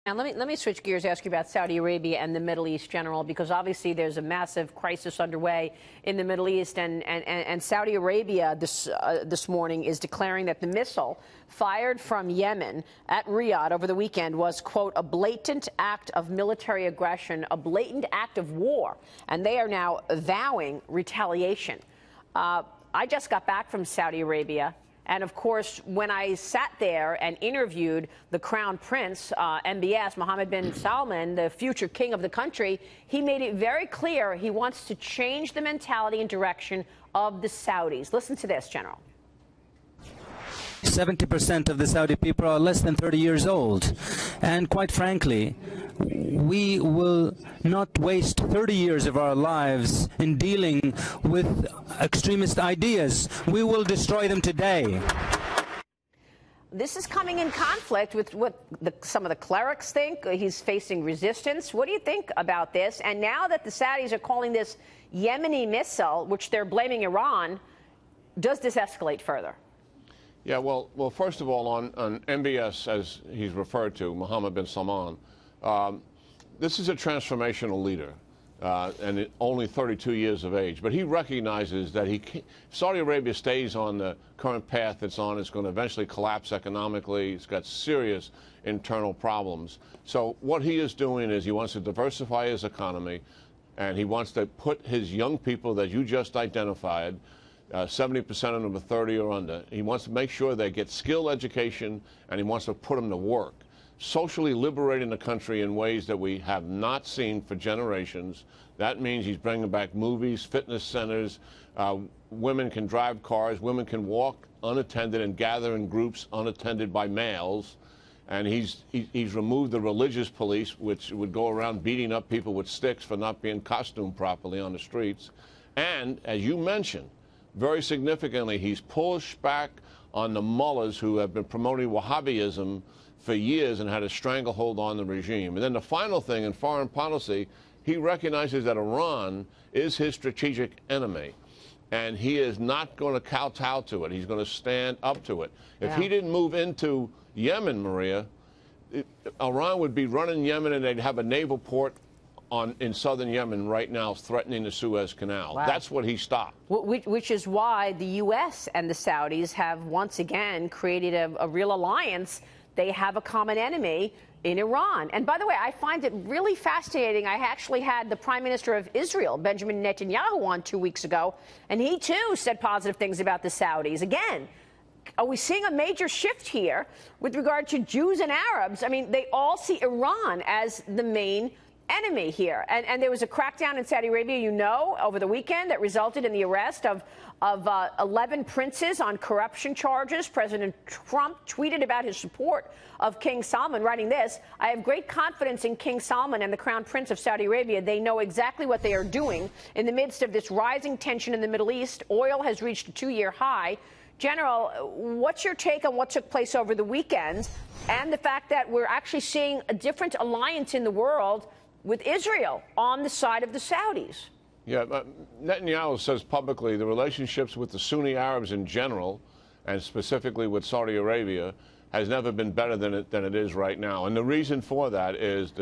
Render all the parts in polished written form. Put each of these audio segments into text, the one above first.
And let me switch gears, ask you about Saudi Arabia and the Middle East, General, because obviously there's a massive crisis underway in the Middle East, and Saudi Arabia this morning is declaring that the missile fired from Yemen at Riyadh over the weekend was, quote, a blatant act of military aggression, a blatant act of war, and they are now vowing retaliation. I just got back from Saudi Arabia. And, of course, when I sat there and interviewed the Crown Prince, MBS, Mohammed bin Salman, the future king of the country, he made it very clear he wants to change the mentality and direction of the Saudis. Listen to this, General. 70% of the Saudi people are less than 30 years old. And quite frankly, we will not waste 30 years of our lives in dealing with extremist ideas. We will destroy them today. This is coming in conflict with what some of the clerics think. He's facing resistance. What do you think about this? And now that the Saudis are calling this Yemeni missile, which they're blaming Iran, does this escalate further? Yeah, well, first of all, on MBS, as he's referred to, Mohammed bin Salman, this is a transformational leader, and only 32 years of age. But he recognizes that if Saudi Arabia stays on the current path it's on, it's going to eventually collapse economically. It's got serious internal problems. So what he is doing is he wants to diversify his economy, and he wants to put his young people that you just identified, 70% of them are 30 or under. He wants to make sure they get skill education, and he wants to put them to work, socially liberating the country in ways that we have not seen for generations. That means he's bringing back movies, fitness centers. Women can drive cars. Women can walk unattended and gather in groups unattended by males. And he's removed the religious police, which would go around beating up people with sticks for not being costumed properly on the streets. And, as you mentioned, very significantly, he's pushed back on the mullahs who have been promoting Wahhabism for years and had a stranglehold on the regime. And then the final thing in foreign policy, he recognizes that Iran is his strategic enemy, and he is not going to kowtow to it. He's going to stand up to it. If he didn't move into Yemen, Maria, Iran would be running Yemen, and they'd have a naval port in southern Yemen right now threatening the Suez Canal. Wow. That's what he stopped. Which is why the U.S. and the Saudis have once again created a real alliance. They have a common enemy in Iran. And by the way, I find it really fascinating. I actually had the Prime Minister of Israel, Benjamin Netanyahu, on 2 weeks ago, and he too said positive things about the Saudis. Again, are we seeing a major shift here with regard to Jews and Arabs? I mean, they all see Iran as the main enemy here. And there was a crackdown in Saudi Arabia, you know, over the weekend that resulted in the arrest of 11 princes on corruption charges. President Trump tweeted about his support of King Salman, writing this: I have great confidence in King Salman and the Crown Prince of Saudi Arabia. They know exactly what they are doing. In the midst of this rising tension in the Middle East, oil has reached a 2-year high. General, what's your take on what took place over the weekend and the fact that we're actually seeing a different alliance in the world with Israel on the side of the Saudis? Yeah, Netanyahu says publicly the relationships with the Sunni Arabs in general, and specifically with Saudi Arabia, has never been better than it is right now. And the reason for that is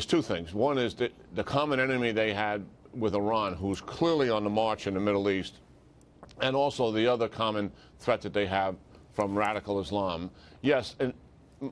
two things. One is the common enemy they had with Iran, who's clearly on the march in the Middle East, and also the other common threat that they have from radical Islam. Yes, and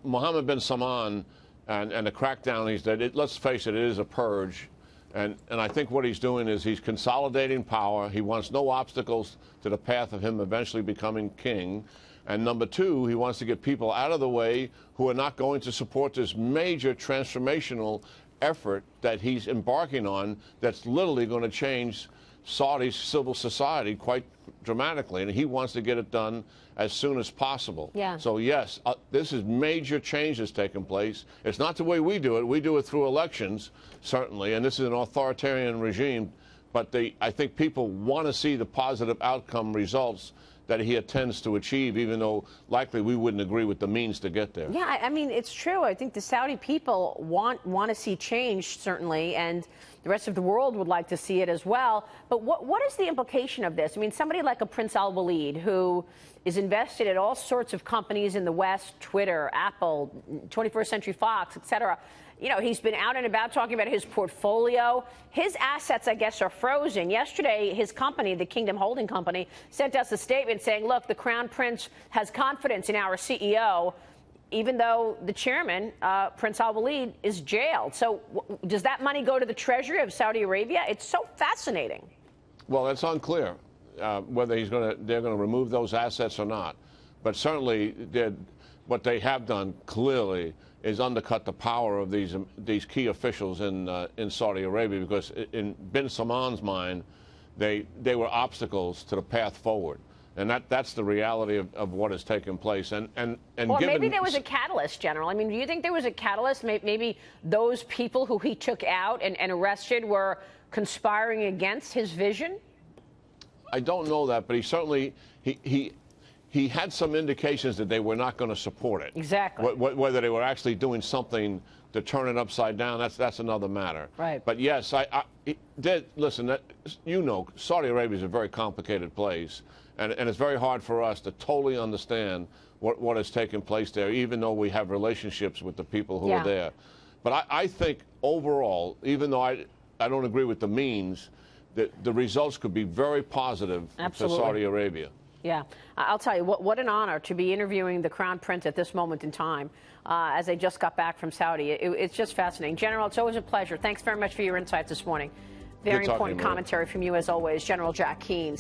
Mohammed bin Salman and the crackdown, let's face it, it is a purge. And I think what he's doing is he's consolidating power. He wants no obstacles to the path of him eventually becoming king. And number two, he wants to get people out of the way who are not going to support this major transformational effort that he's embarking on that's literally going to change Saudi's civil society quite dramatically, and he wants to get it done as soon as possible. Yeah. So yes, this is major changes taking place. It's not the way we do it. We do it through elections, certainly, and this is an authoritarian regime, but I think people want to see the positive outcome results that he intends to achieve, even though likely we wouldn't agree with the means to get there. Yeah, I mean, it's true. I think the Saudi people want to see change, certainly, and the rest of the world would like to see it as well. But what is the implication of this? I mean, somebody like a Prince Al-Walid, who is invested in all sorts of companies in the West, Twitter, Apple, 21st Century Fox, et cetera. You know, he's been out and about talking about his portfolio. His assets, I guess, are frozen. Yesterday, his company, the Kingdom Holding Company, sent us a statement saying, look, the Crown Prince has confidence in our CEO, even though the chairman, Prince Al-Walid, is jailed. So does that money go to the treasury of Saudi Arabia? It's so fascinating. Well, it's unclear whether they're going to remove those assets or not. But certainly, what they have done clearly is undercut the power of these key officials in Saudi Arabia, because in bin Salman's mind, they were obstacles to the path forward. And that's the reality of what has taken place. And or maybe there was a catalyst, General. I mean, do you think there was a catalyst? Maybe those people who he took out and arrested were conspiring against his vision? I don't know that, but he certainly he had some indications that they were not going to support it. Exactly. Whether they were actually doing something to turn it upside down, that's another matter. Right. But yes, listen, you know, Saudi Arabia is a very complicated place, and it's very hard for us to totally understand what has taken place there, even though we have relationships with the people who are there. But I think overall, even though I don't agree with the means, that the results could be very positive for Saudi Arabia. Yeah, I'll tell you, what an honor to be interviewing the Crown Prince at this moment in time, as they just got back from Saudi. It's just fascinating. General, it's always a pleasure. Thanks very much for your insights this morning. Very important commentary from you, as always, General Jack Keane.